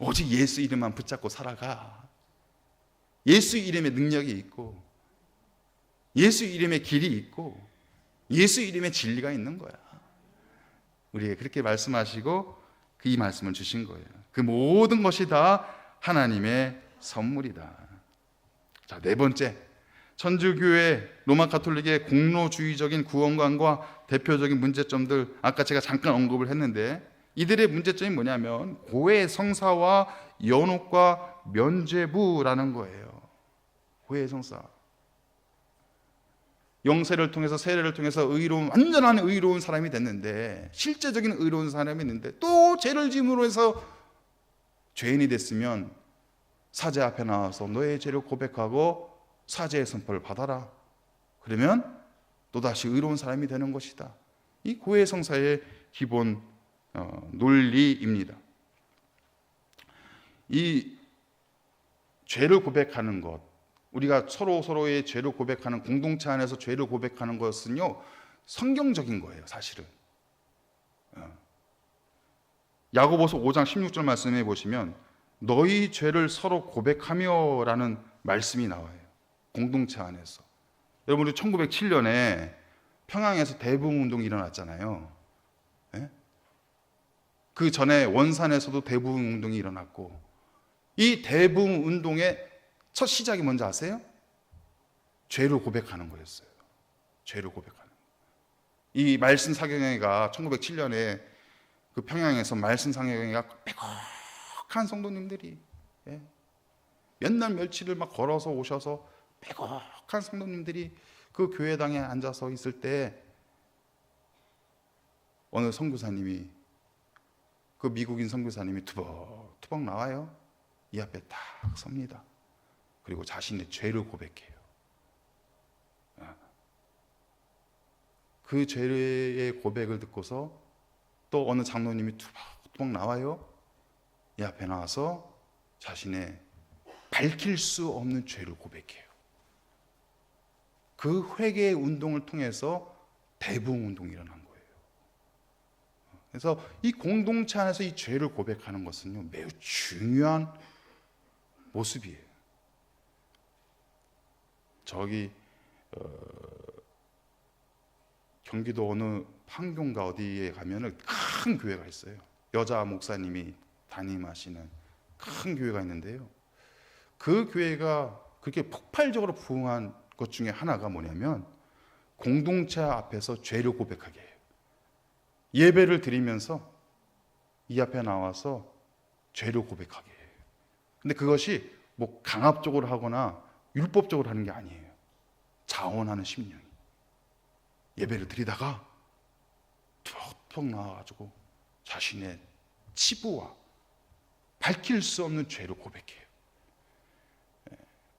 오직 예수 이름만 붙잡고 살아가. 예수 이름의 능력이 있고 예수 이름의 길이 있고 예수 이름의 진리가 있는 거야. 우리에게 그렇게 말씀하시고 그 이 말씀을 주신 거예요. 그 모든 것이 다 하나님의 선물이다. 자, 네 번째, 천주교회 로마 가톨릭의 공로주의적인 구원관과 대표적인 문제점들, 아까 제가 잠깐 언급을 했는데 이들의 문제점이 뭐냐면 고해 성사와 연옥과 면죄부라는 거예요. 고해 성사, 영세를 통해서 세례를 통해서 완전한 의로운 사람이 됐는데, 실제적인 의로운 사람이 있는데 또 죄를 지음으로 해서 죄인이 됐으면 사제 앞에 나와서 너의 죄를 고백하고 사제의 선포를 받아라. 그러면 또다시 의로운 사람이 되는 것이다. 이 고해 성사의 기본 논리입니다. 이 죄를 고백하는 것, 우리가 서로의 죄를 고백하는, 공동체 안에서 죄를 고백하는 것은요, 성경적인 거예요. 사실은 야고보서 5장 16절 말씀해 보시면 너희 죄를 서로 고백하며라는 말씀이 나와요. 공동체 안에서. 여러분, 우리 1907년에 평양에서 대부흥운동이 일어났잖아요. 예? 그 전에 원산에서도 대부흥운동이 일어났고, 이 대부흥운동의 첫 시작이 뭔지 아세요? 죄를 고백하는 거였어요. 죄를 고백하는 거. 이 말씀 사경회가 1907년에 그 평양에서 말씀 사경회가 빼곡한 성도님들이, 예? 몇날 며칠을 막 걸어서 오셔서 빼곡한 성도님들이 그 교회당에 앉아서 있을 때 어느 선교사님이, 그 미국인 선교사님이 투벅투벅 나와요. 이 앞에 딱 섭니다. 그리고 자신의 죄를 고백해요. 그 죄의 고백을 듣고서 또 어느 장로님이 투벅투벅 나와요. 이 앞에 나와서 자신의 밝힐 수 없는 죄를 고백해요. 그 회개의 운동을 통해서 대부흥 운동이 일어난 거예요. 그래서 이 공동체 안에서 이 죄를 고백하는 것은요, 매우 중요한 모습이에요. 저기 경기도 어느 판교인가 어디에 가면은 큰 교회가 있어요. 여자 목사님이 담임하시는 큰 교회가 있는데요. 그 교회가 그렇게 폭발적으로 부흥한 것 중에 하나가 뭐냐면 공동체 앞에서 죄를 고백하게 해요. 예배를 드리면서 이 앞에 나와서 죄를 고백하게 해요. 근데 그것이 뭐 강압적으로 하거나 율법적으로 하는 게 아니에요. 자원하는 심령이. 예배를 드리다가 툭툭 나와가지고 자신의 치부와 밝힐 수 없는 죄를 고백해요.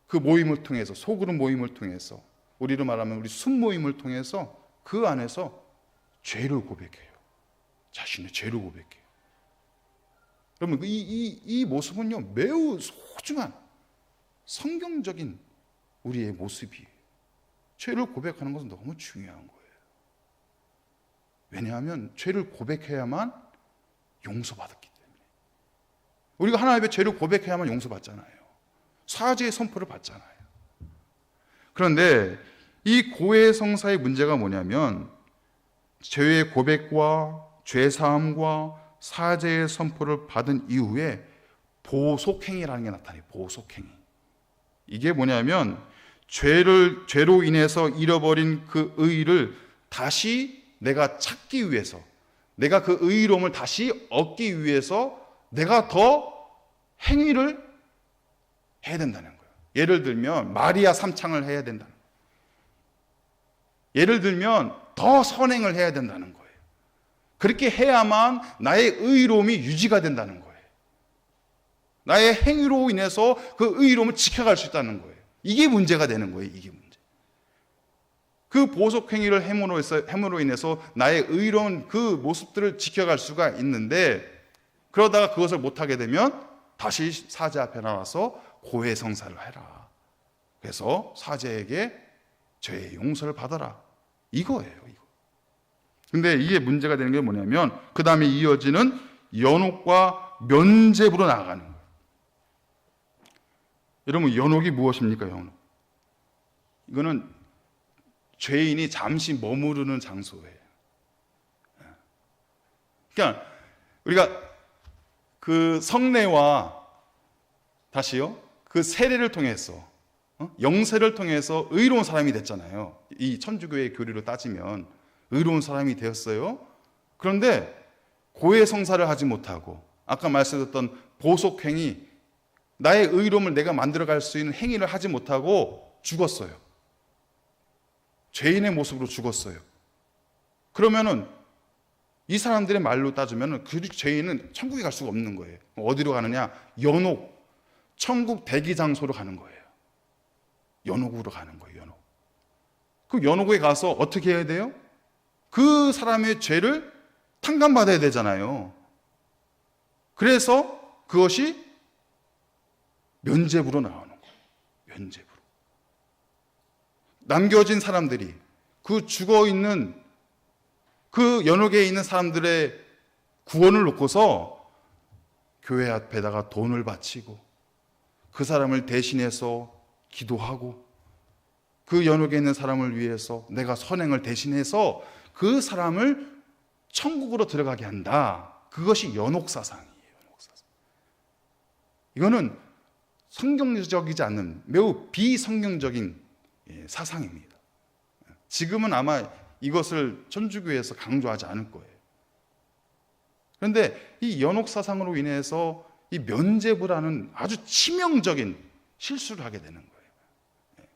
그 모임을 통해서, 소그룹 모임을 통해서, 우리로 말하면 우리 순모임을 통해서 그 안에서 죄를 고백해요. 자신의 죄를 고백해요. 여러분, 이 모습은요, 매우 소중한 성경적인 우리의 모습이에요. 죄를 고백하는 것은 너무 중요한 거예요. 왜냐하면 죄를 고백해야만 용서받았기 때문에. 우리가 하나님 앞에 죄를 고백해야만 용서받잖아요. 사죄의 선포를 받잖아요. 그런데 이 고해성사의 문제가 뭐냐면 죄의 고백과 죄사함과 사죄의 선포를 받은 이후에 보속행위라는 게 나타나요. 보속행위. 이게 뭐냐면 죄로 인해서 잃어버린 그 의의를 다시 내가 찾기 위해서, 내가 그 의의로움을 다시 얻기 위해서 내가 더 행위를 해야 된다는 거예요. 예를 들면 마리아 삼창을 해야 된다는 거예요. 예를 들면 더 선행을 해야 된다는 거예요. 그렇게 해야만 나의 의로움이 유지가 된다는 거예요. 나의 행위로 인해서 그 의로움을 지켜갈 수 있다는 거예요. 이게 문제가 되는 거예요. 이게 문제. 그 보석 행위를 함으로 인해서 나의 의로운 그 모습들을 지켜갈 수가 있는데, 그러다가 그것을 못하게 되면 다시 사제 앞에 나와서 고해성사를 해라. 그래서 사제에게 죄의 용서를 받아라. 이거예요. 이거. 근데 이게 문제가 되는 게 뭐냐면 그 다음에 이어지는 연옥과 면죄부로 나아가는 거예요. 여러분, 연옥이 무엇입니까? 연옥. 이거는 죄인이 잠시 머무르는 장소예요. 그러니까 우리가 그 성례와 다시요, 그 세례를 통해서, 영세를 통해서 의로운 사람이 됐잖아요. 이 천주교의 교리로 따지면 의로운 사람이 되었어요. 그런데 고해성사를 하지 못하고 아까 말씀드렸던 보속행위, 나의 의로움을 내가 만들어갈 수 있는 행위를 하지 못하고 죽었어요. 죄인의 모습으로 죽었어요. 그러면은 이 사람들의 말로 따지면은 그 죄인은 천국에 갈 수가 없는 거예요. 어디로 가느냐? 연옥, 천국 대기 장소로 가는 거예요. 연옥으로 가는 거예요. 연옥. 그 연옥에 가서 어떻게 해야 돼요? 그 사람의 죄를 탕감받아야 되잖아요. 그래서 그것이 면죄부로 나오는 거예요. 면죄부로. 남겨진 사람들이, 그 죽어있는 그 연옥에 있는 사람들의 구원을 놓고서 교회 앞에다가 돈을 바치고 그 사람을 대신해서 기도하고 그 연옥에 있는 사람을 위해서 내가 선행을 대신해서 그 사람을 천국으로 들어가게 한다. 그것이 연옥사상이에요. 연옥사상. 이거는 성경적이지 않는 매우 비성경적인 사상입니다. 지금은 아마 이것을 천주교에서 강조하지 않을 거예요. 그런데 이 연옥사상으로 인해서 이 면죄부라는 아주 치명적인 실수를 하게 되는 거예요.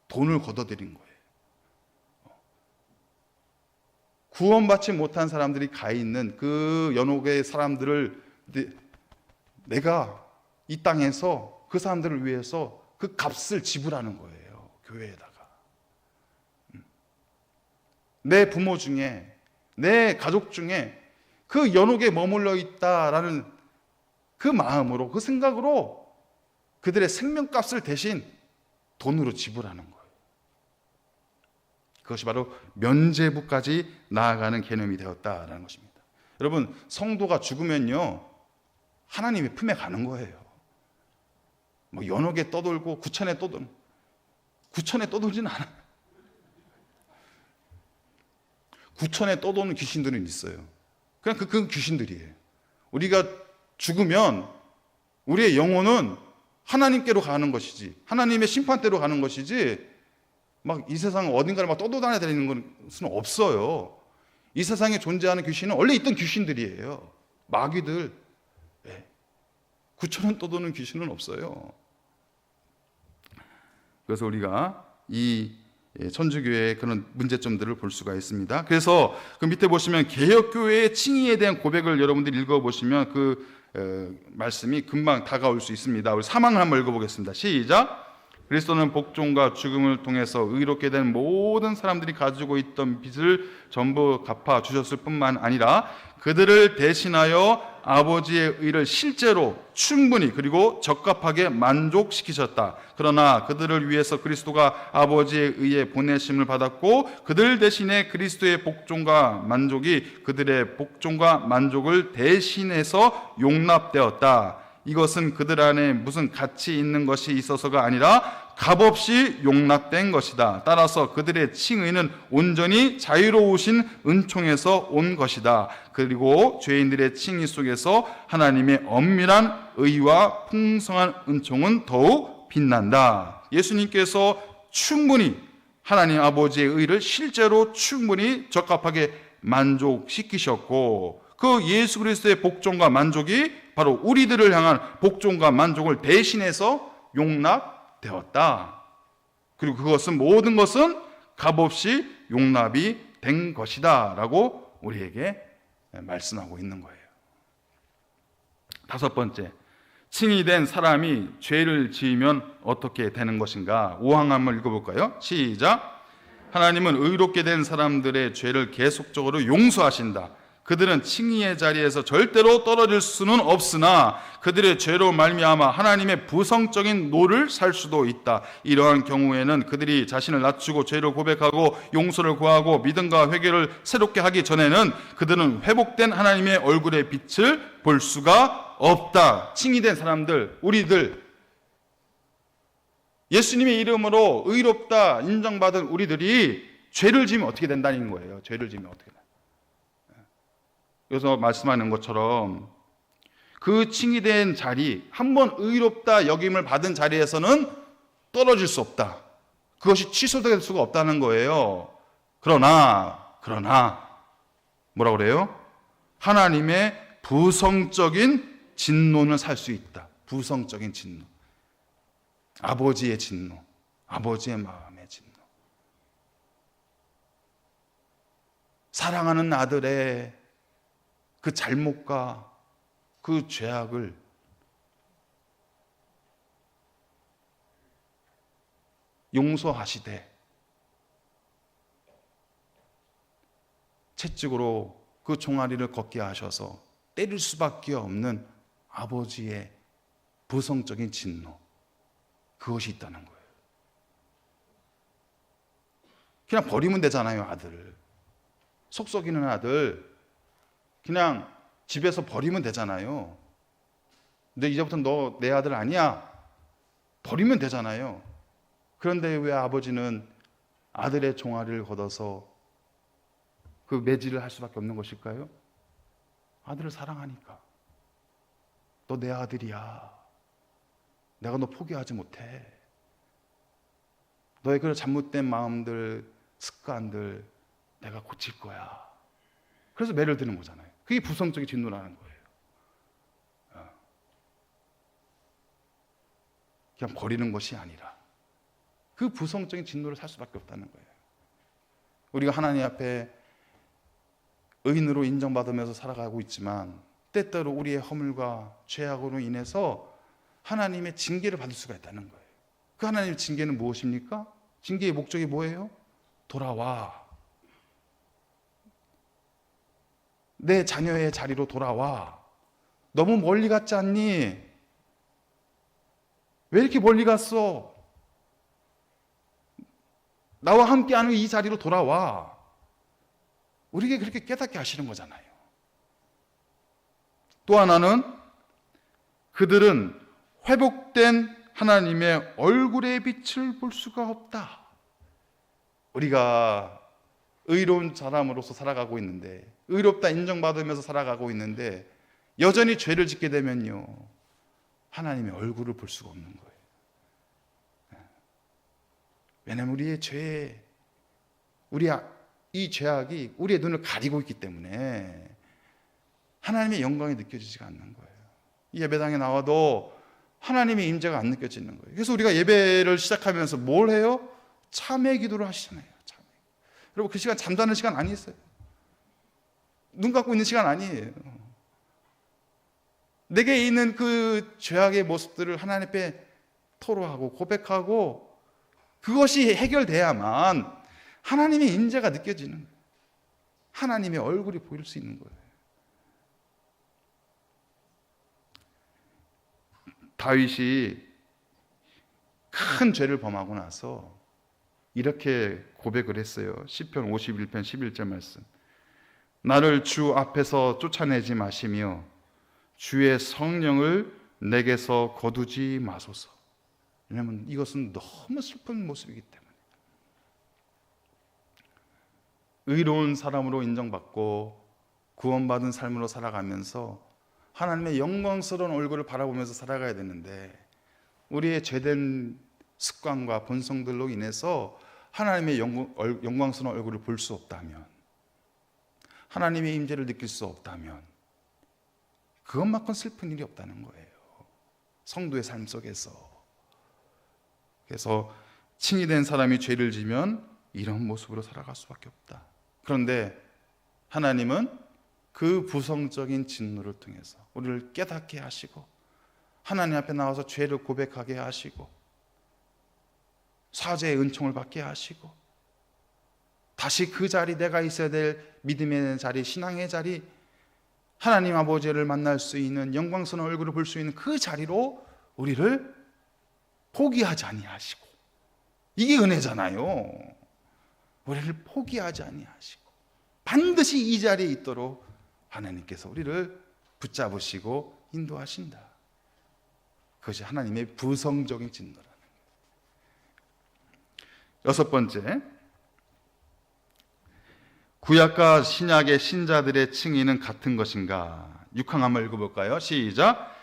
돈을 걷어들인 거예요. 구원받지 못한 사람들이 가 있는 그 연옥의 사람들을 내가 이 땅에서 그 사람들을 위해서 그 값을 지불하는 거예요. 교회에다가. 내 부모 중에, 내 가족 중에 그 연옥에 머물러 있다라는 그 마음으로, 그 생각으로 그들의 생명값을 대신 돈으로 지불하는 거예요. 그것이 바로 면죄부까지 나아가는 개념이 되었다라는 것입니다. 여러분, 성도가 죽으면요 하나님의 품에 가는 거예요. 뭐 연옥에 떠돌고 구천에 떠돌지는 않아요. 구천에 떠도는 귀신들은 있어요. 그냥 그 귀신들이에요. 우리가 죽으면 우리의 영혼은 하나님께로 가는 것이지, 하나님의 심판대로 가는 것이지, 막 이 세상 어딘가를 막 떠돌아다니는 것은 없어요. 이 세상에 존재하는 귀신은 원래 있던 귀신들이에요. 마귀들. 구천원 떠도는 귀신은 없어요. 그래서 우리가 이 천주교의 그런 문제점들을 볼 수가 있습니다. 그래서 그 밑에 보시면 개혁교회의 칭의에 대한 고백을 여러분들이 읽어보시면 그 말씀이 금방 다가올 수 있습니다. 우리 사망을 한번 읽어보겠습니다. 시작. 그리스도는 복종과 죽음을 통해서 의롭게 된 모든 사람들이 가지고 있던 빚을 전부 갚아 주셨을 뿐만 아니라 그들을 대신하여 아버지의 의를 실제로 충분히 그리고 적합하게 만족시키셨다. 그러나 그들을 위해서 그리스도가 아버지의 의에 보내심을 받았고 그들 대신에 그리스도의 복종과 만족이 그들의 복종과 만족을 대신해서 용납되었다. 이것은 그들 안에 무슨 가치 있는 것이 있어서가 아니라 값없이 용납된 것이다. 따라서 그들의 칭의는 온전히 자유로우신 은총에서 온 것이다. 그리고 죄인들의 칭의 속에서 하나님의 엄밀한 의와 풍성한 은총은 더욱 빛난다. 예수님께서 충분히 하나님 아버지의 의를 실제로 충분히 적합하게 만족시키셨고 그 예수 그리스도의 복종과 만족이 바로 우리들을 향한 복종과 만족을 대신해서 용납되었다. 그리고 그것은 모든 것은 값없이 용납이 된 것이다 라고 우리에게 말씀하고 있는 거예요. 다섯 번째, 칭의된 사람이 죄를 지으면 어떻게 되는 것인가? 5항 한번 읽어볼까요? 시작. 하나님은 의롭게 된 사람들의 죄를 계속적으로 용서하신다. 그들은 칭의의 자리에서 절대로 떨어질 수는 없으나 그들의 죄로 말미암아 하나님의 부성적인 노를 살 수도 있다. 이러한 경우에는 그들이 자신을 낮추고 죄를 고백하고 용서를 구하고 믿음과 회개를 새롭게 하기 전에는 그들은 회복된 하나님의 얼굴의 빛을 볼 수가 없다. 칭의된 사람들, 우리들, 예수님의 이름으로 의롭다 인정받은 우리들이 죄를 지으면 어떻게 된다는 거예요. 죄를 지으면 어떻게 된다. 그래서 말씀하는 것처럼 그 칭의된 자리, 한번 의롭다 여김을 받은 자리에서는 떨어질 수 없다. 그것이 취소될 수가 없다는 거예요. 그러나 뭐라고 그래요? 하나님의 부성적인 진노는 살 수 있다. 부성적인 진노. 아버지의 진노. 아버지의 마음의 진노. 사랑하는 아들의 그 잘못과 그 죄악을 용서하시되 채찍으로 그 종아리를 걷게 하셔서 때릴 수밖에 없는 아버지의 부성적인 진노, 그것이 있다는 거예요. 그냥 버리면 되잖아요. 아들, 속 썩이는 아들 그냥 집에서 버리면 되잖아요. 근데 이제부터 너 내 아들 아니야. 버리면 되잖아요. 그런데 왜 아버지는 아들의 종아리를 걷어서 그 매질을 할 수밖에 없는 것일까요? 아들을 사랑하니까. 너 내 아들이야. 내가 너 포기하지 못해. 너의 그런 잘못된 마음들, 습관들 내가 고칠 거야. 그래서 매를 드는 거잖아요. 그게 부성적인 진노라는 거예요. 그냥 버리는 것이 아니라 그 부성적인 진노를 살 수밖에 없다는 거예요. 우리가 하나님 앞에 의인으로 인정받으면서 살아가고 있지만 때때로 우리의 허물과 죄악으로 인해서 하나님의 징계를 받을 수가 있다는 거예요. 그 하나님의 징계는 무엇입니까? 징계의 목적이 뭐예요? 돌아와. 내 자녀의 자리로 돌아와. 너무 멀리 갔지 않니? 왜 이렇게 멀리 갔어? 나와 함께하는 이 자리로 돌아와. 우리에게 그렇게 깨닫게 하시는 거잖아요. 또 하나는 그들은 회복된 하나님의 얼굴의 빛을 볼 수가 없다. 우리가 의로운 사람으로서 살아가고 있는데, 의롭다 인정받으면서 살아가고 있는데 여전히 죄를 짓게 되면요, 하나님의 얼굴을 볼 수가 없는 거예요. 왜냐하면 우리의 죄, 이 죄악이 우리의 눈을 가리고 있기 때문에 하나님의 영광이 느껴지지가 않는 거예요. 이 예배당에 나와도 하나님의 임재가 안 느껴지는 거예요. 그래서 우리가 예배를 시작하면서 뭘 해요? 참회 기도를 하시잖아요. 참회. 여러분, 그 시간 잠자는 시간 아니었어요. 눈 감고 있는 시간 아니에요. 내게 있는 그 죄악의 모습들을 하나님 앞에 토로하고 고백하고 그것이 해결돼야만 하나님의 임재가 느껴지는 거예요. 하나님의 얼굴이 보일 수 있는 거예요. 다윗이 큰 죄를 범하고 나서 이렇게 고백을 했어요. 시편 51편 11절 말씀. 나를 주 앞에서 쫓아내지 마시며 주의 성령을 내게서 거두지 마소서. 왜냐하면 이것은 너무 슬픈 모습이기 때문에. 의로운 사람으로 인정받고 구원받은 삶으로 살아가면서 하나님의 영광스러운 얼굴을 바라보면서 살아가야 되는데, 우리의 죄된 습관과 본성들로 인해서 하나님의 영광스러운 얼굴을 볼 수 없다면, 하나님의 임재를 느낄 수 없다면 그것만큼 슬픈 일이 없다는 거예요. 성도의 삶 속에서. 그래서 칭이 된 사람이 죄를 지면 이런 모습으로 살아갈 수밖에 없다. 그런데 하나님은 그 부성적인 진노를 통해서 우리를 깨닫게 하시고 하나님 앞에 나와서 죄를 고백하게 하시고 사죄의 은총을 받게 하시고 다시 그 자리, 내가 있어야 될 믿음의 자리, 신앙의 자리, 하나님 아버지를 만날 수 있는 영광스러운 얼굴을 볼 수 있는 그 자리로 우리를 포기하지 아니하시고, 이게 은혜잖아요. 우리를 포기하지 아니하시고 반드시 이 자리에 있도록 하나님께서 우리를 붙잡으시고 인도하신다. 그것이 하나님의 부성적인 진노라는 거예요. 여섯 번째, 구약과 신약의 신자들의 칭의는 같은 것인가? 6항 한번 읽어볼까요? 시작.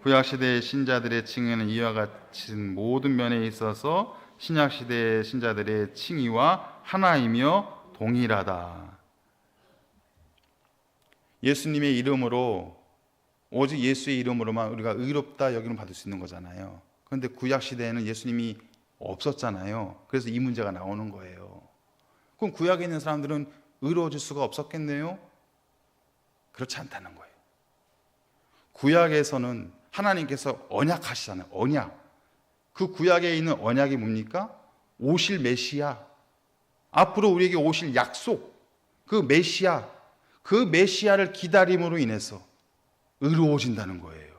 구약시대의 신자들의 칭의는 이와 같은 모든 면에 있어서 신약시대의 신자들의 칭의와 하나이며 동일하다. 예수님의 이름으로, 오직 예수의 이름으로만 우리가 의롭다 여김을 받을 수 있는 거잖아요. 그런데 구약시대에는 예수님이 없었잖아요. 그래서 이 문제가 나오는 거예요. 그럼 구약에 있는 사람들은 의로워질 수가 없었겠네요? 그렇지 않다는 거예요. 구약에서는 하나님께서 언약하시잖아요. 언약. 그 구약에 있는 언약이 뭡니까? 오실 메시아, 앞으로 우리에게 오실 약속, 그 메시아, 그 메시아를 기다림으로 인해서 의로워진다는 거예요.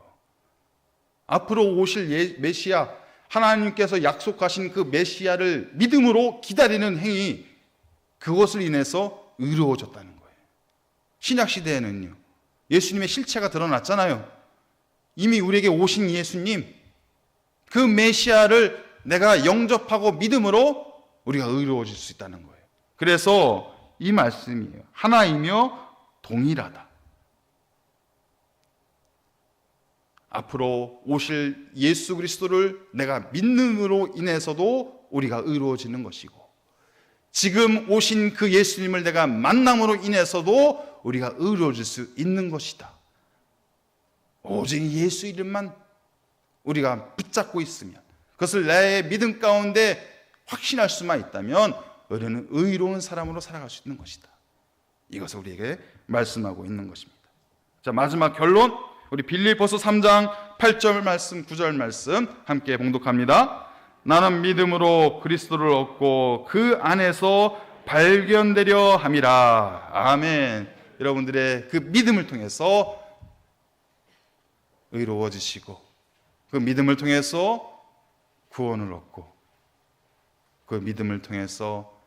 앞으로 오실 메시아, 하나님께서 약속하신 그 메시아를 믿음으로 기다리는 행위, 그것을 인해서 의로워졌다는 거예요. 신약 시대에는요, 예수님의 실체가 드러났잖아요. 이미 우리에게 오신 예수님, 그 메시아를 내가 영접하고 믿음으로 우리가 의로워질 수 있다는 거예요. 그래서 이 말씀이에요. 하나이며 동일하다. 앞으로 오실 예수 그리스도를 내가 믿음으로 인해서도 우리가 의로워지는 것이고, 지금 오신 그 예수님을 내가 만남으로 인해서도 우리가 의로워질 수 있는 것이다. 오직 예수 이름만 우리가 붙잡고 있으면, 그것을 내 믿음 가운데 확신할 수만 있다면 우리는 의로운 사람으로 살아갈 수 있는 것이다. 이것을 우리에게 말씀하고 있는 것입니다. 자, 마지막 결론, 우리 빌립보서 3장 8절 말씀, 9절 말씀 함께 봉독합니다. 나는 믿음으로 그리스도를 얻고 그 안에서 발견되려 함이라. 아멘. 여러분들의 그 믿음을 통해서 의로워지시고, 그 믿음을 통해서 구원을 얻고, 그 믿음을 통해서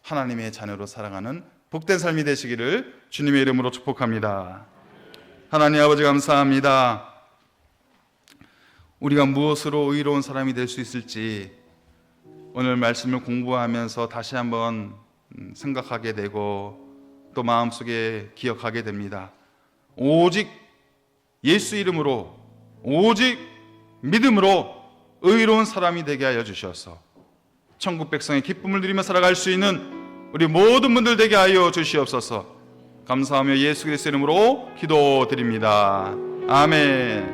하나님의 자녀로 살아가는 복된 삶이 되시기를 주님의 이름으로 축복합니다. 하나님 아버지 감사합니다. 우리가 무엇으로 의로운 사람이 될 수 있을지 오늘 말씀을 공부하면서 다시 한번 생각하게 되고 또 마음속에 기억하게 됩니다. 오직 예수 이름으로, 오직 믿음으로 의로운 사람이 되게 하여 주셔서 천국 백성의 기쁨을 누리며 살아갈 수 있는 우리 모든 분들 되게 하여 주시옵소서. 감사하며 예수 그리스도 이름으로 기도드립니다. 아멘.